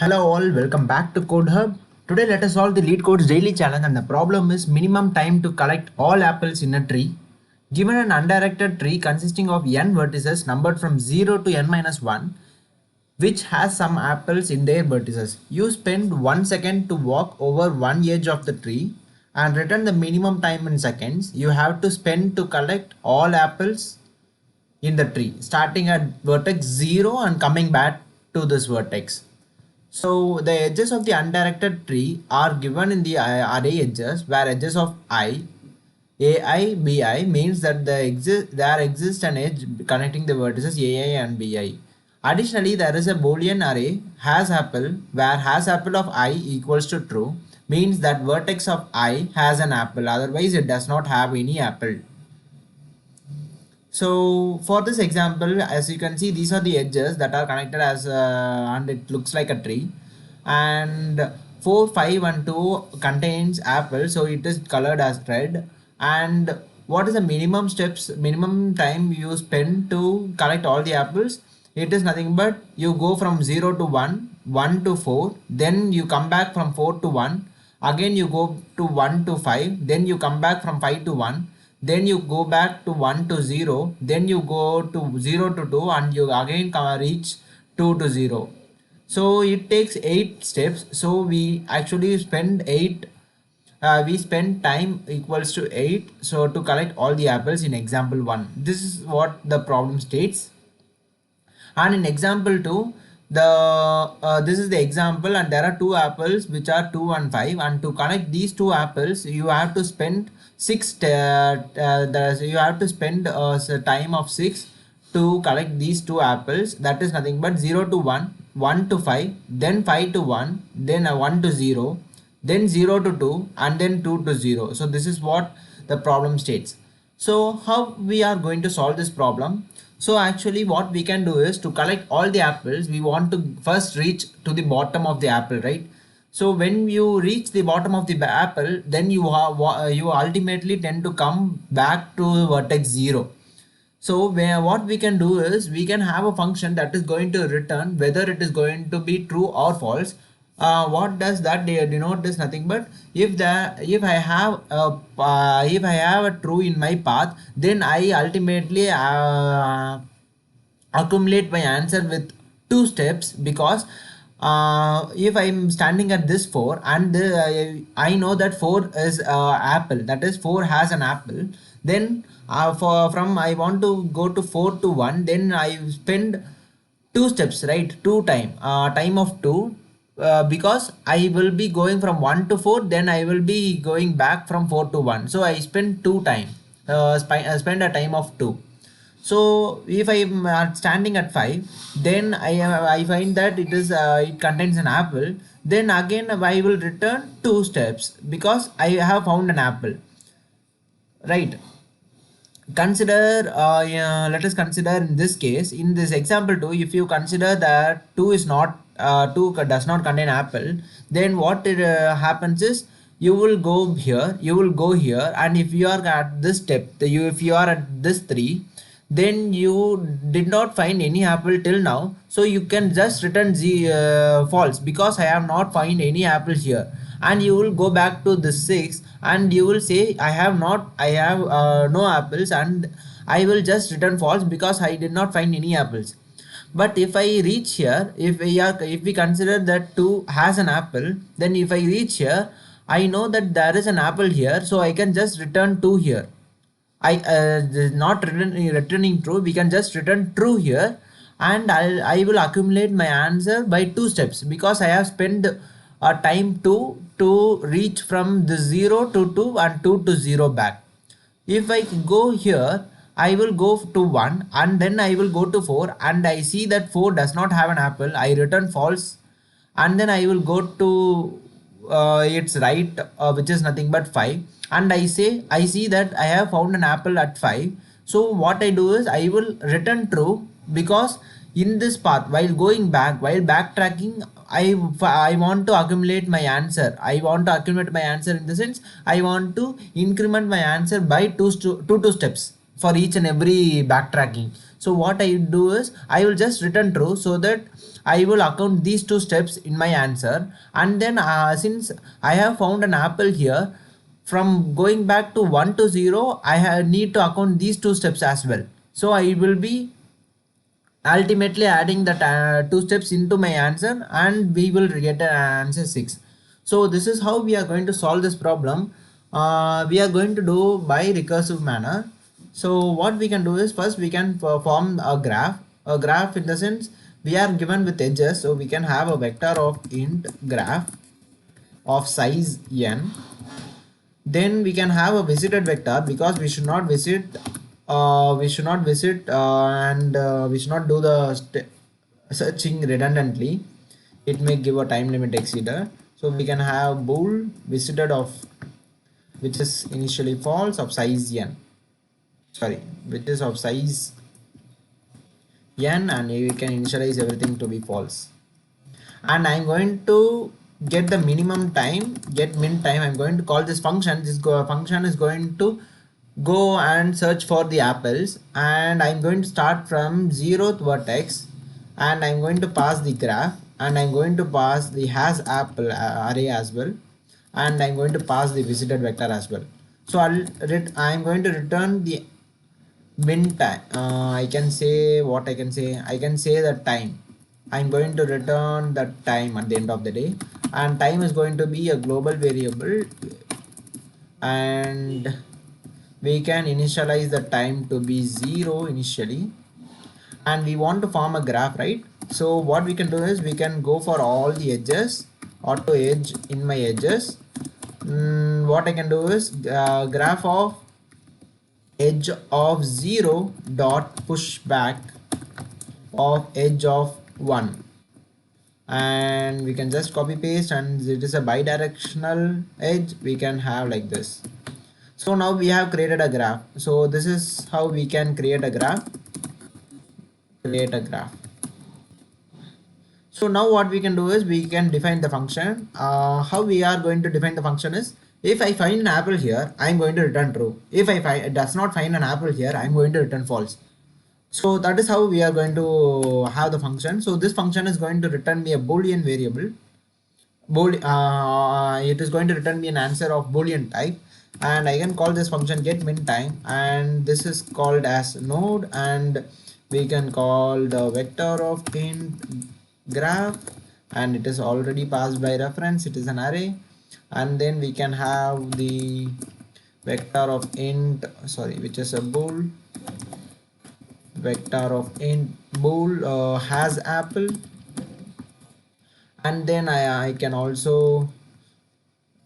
Hello all, welcome back to Code Hub. Today let us solve the lead codes daily challenge, and the problem is minimum time to collect all apples in a tree. Given an undirected tree consisting of n vertices numbered from 0 to n minus 1, which has some apples in their vertices. You spend 1 second to walk over one edge of the tree and return the minimum time in seconds you have to spend to collect all apples in the tree, starting at vertex 0 and coming back to this vertex. So the edges of the undirected tree are given in the array edges, where edges of ai, bi means that there exists an edge connecting the vertices ai and bi. Additionally, there is a Boolean array has apple, where has apple of I equals to true, means that vertex of I has an apple, otherwise it does not have any apple. So for this example, as you can see, these are the edges that are connected as and it looks like a tree, and 4 5 and 2 contains apple, so it is colored as red. And what is the minimum time you spend to collect all the apples? It is nothing but you go from 0 to 1, 1 to 4, then you come back from 4 to 1, again you go to 1 to 5, then you come back from 5 to 1, then you go back to 1 to 0, then you go to 0 to 2, and you again reach 2 to 0. So it takes 8 steps. So we actually spend 8, we spend time equals to 8, so to collect all the apples in example 1. This is what the problem states. And in example 2, this is the example, and there are two apples which are 2 and 5, and to connect these two apples you have to spend you have to spend a time of 6 to collect these two apples. That is nothing but 0 to 1, 1 to 5, then 5 to 1, then 1 to 0, then 0 to 2, and then 2 to 0. So this is what the problem states. So how we are going to solve this problem? So actually what we can do is, to collect all the apples, we want to first reach to the bottom of the apple, right? So when you reach the bottom of the apple, then you ultimately tend to come back to vertex 0. So what we can do is, we can have a function that is going to return whether it is going to be true or false. What does that denote? Is nothing but if I have a true in my path, then I ultimately accumulate my answer with 2 steps, because if I'm standing at this 4 and I know that 4 is apple, that is 4 has an apple, then from I want to go to 4 to 1, then I spend 2 steps, right? Time of 2, because I will be going from 1 to 4, then I will be going back from 4 to 1, so I spend 2 time, spend a time of 2. So if I am standing at 5, then I find that it contains an apple, then again I will return 2 steps because I have found an apple, right? Let us consider in this case, in this example 2, if you consider that 2 is not 2 does not contain apple, then what happens is, you will go here, you will go here, and if you are at this step, if you are at this 3, then you did not find any apple till now, so you can just return false, because I have not find any apples here. And you will go back to the 6 and you will say I have no apples, and I will just return false because I did not find any apples. But if I reach here, if we consider that 2 has an apple, then if I reach here, I know that there is an apple here, so I can just return 2 here. Not returning true, we can just return true here, and I will accumulate my answer by 2 steps, because I have spent a time to reach from the 0 to 2 and 2 to 0 back. If I go here, I will go to 1 and then I will go to 4, and I see that 4 does not have an apple, I return false, and then I will go to its right, which is nothing but 5, and I see that I have found an apple at 5. So what I do is, I will return true, because in this path, while backtracking, I want to accumulate my answer. I want to accumulate my answer in the sense, I want to increment my answer by two steps for each and every backtracking. So what I do is I will just return true, so that I will account these two steps in my answer. And then since I have found an apple here, from going back to 1 to 0, need to account these two steps as well. So I will be ultimately adding the two steps into my answer, and we will get an answer 6. So this is how we are going to solve this problem. We are going to do by recursive manner. So what we can do is, first we can form a graph in the sense we are given with edges, so we can have a vector of int graph of size n. Then we can have a visited vector, because we should not do the searching redundantly. It may give a time limit exceeder. So we can have bool visited of, which is initially false, of size n, sorry, which is of size n, and we can initialize everything to be false. And I'm going to get the minimum time, get min time. I'm going to call this function. This function is going to go and search for the apples, and I'm going to start from 0th vertex, and I'm going to pass the graph, and I'm going to pass the has apple array as well, and I'm going to pass the visited vector as well. So I'm going to return the min time. I can say what I can say. I can say the time. I'm going to return the time at the end of the day, and time is going to be a global variable, and we can initialize the time to be 0 initially, and we want to form a graph, right? So what we can do is we can go for all the edges, auto edge in my edges. What I can do is graph of edge of 0 dot pushback of edge of 1, and we can just copy paste, and it is a bidirectional edge. We can have like this. So now we have created a graph. So this is how we can create a graph. So now what we can do is we can define the function. How we are going to define the function is, if I find an apple here, I'm going to return true. If does not find an apple here, I'm going to return false. So that is how we are going to have the function. So this function is going to return me a boolean variable. It is going to return me an answer of boolean type, and I can call this function get min time, and this is called as node, and we can call the vector of int graph, and it is already passed by reference. It is an array, and then we can have the vector of int, which is a bool, vector of int bool has apple, and then I can also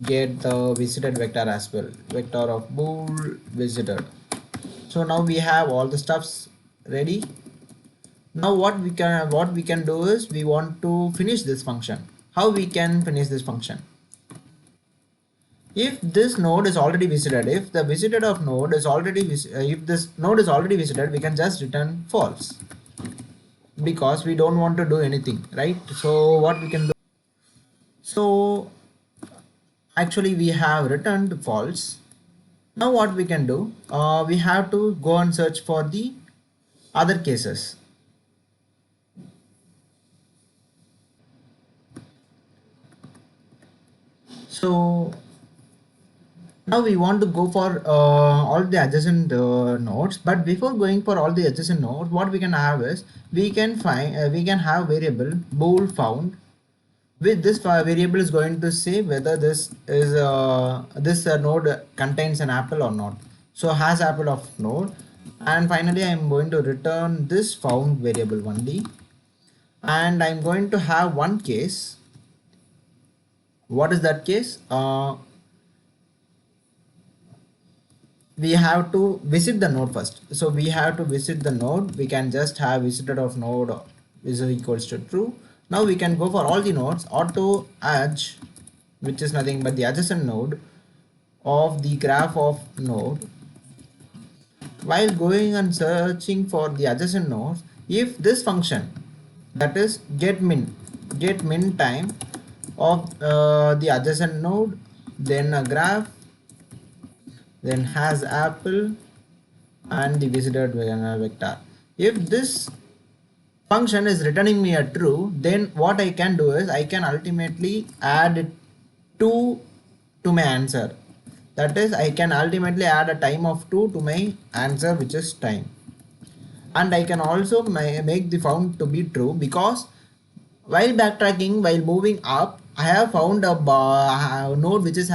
get the visited vector as well, vector of bool visited. So now we have all the stuffs ready. Now what we can do is we want to finish this function. How we can finish this function? If this node is already visited, if the visited of node is already if this node is already visited, we can just return false, because we don't want to do anything, right? So what we can do, so actually we have returned false. Now what we can do, we have to go and search for the other cases. So now we want to go for all the adjacent nodes, but before going for all the adjacent nodes, what we can have is we can have variable bool found. With this variable is going to say whether this is node contains an apple or not. So has apple of node, and finally I'm going to return this found variable only, and I'm going to have one case. What is that case? We have to visit the node first. So we have to visit the node. We can just have visited of node is equals to true. Now we can go for all the nodes, auto edge, which is nothing but the adjacent node of the graph of node. While going and searching for the adjacent nodes, if this function, that is get min time of the adjacent node, then a graph, then has apple, and the visited vector. If this function is returning me a true, then what I can do is I can ultimately add 2 to my answer. That is, I can ultimately add a time of 2 to my answer, which is time. And I can also make the found to be true, because while backtracking, while moving up, I have found a node which is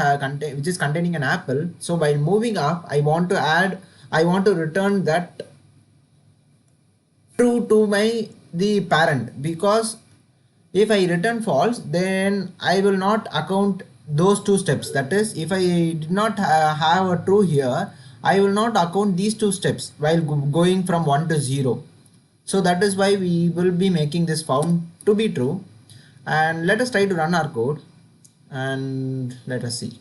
containing an apple. So while moving up, I want to return that true to my the parent, because if I return false, then I will not account those two steps. That is, if I did not have a true here, I will not account these two steps while going from 1 to 0. So that is why we will be making this found to be true. And let us try to run our code and let us see.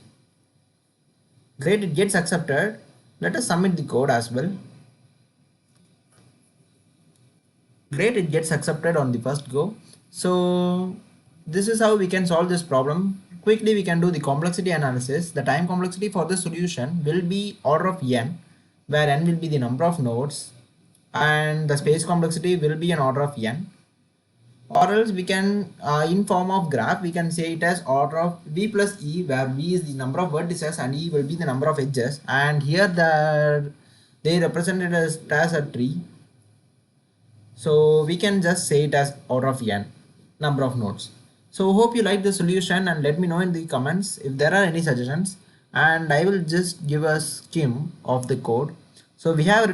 Great, it gets accepted. Let us submit the code as well. Great, it gets accepted on the first go. So this is how we can solve this problem. Quickly we can do the complexity analysis. The time complexity for the solution will be order of n, where n will be the number of nodes, and the space complexity will be an order of n. Or else we can, in form of graph, we can say it as order of v plus e, where v is the number of vertices and e will be the number of edges. And here they represented as a tree. So we can just say it as order of n, number of nodes. So hope you like the solution, and let me know in the comments if there are any suggestions, and I will just give a skim of the code. So we have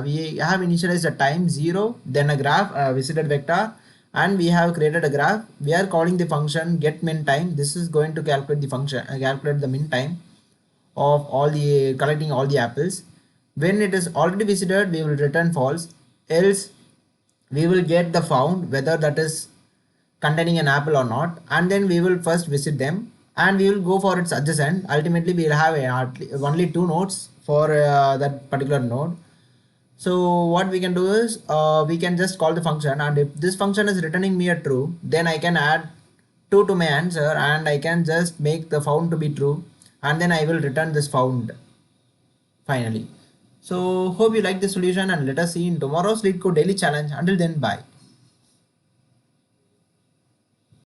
initialized a time 0, then a graph, visited vector, and we have created a graph. We are calling the function get min time. This is going to calculate the function, calculate the min time of collecting all the apples. When it is already visited, we will return false, else we will get the found, whether that is containing an apple or not, and then we will first visit them and we will go for its adjacent. Ultimately we will have only 2 nodes for that particular node. So what we can do is, we can just call the function, and if this function is returning me a true, then I can add 2 to my answer, and I can just make the found to be true, and then I will return this found finally. So hope you like the solution, and let us see in tomorrow's LeetCode daily challenge. Until then, bye.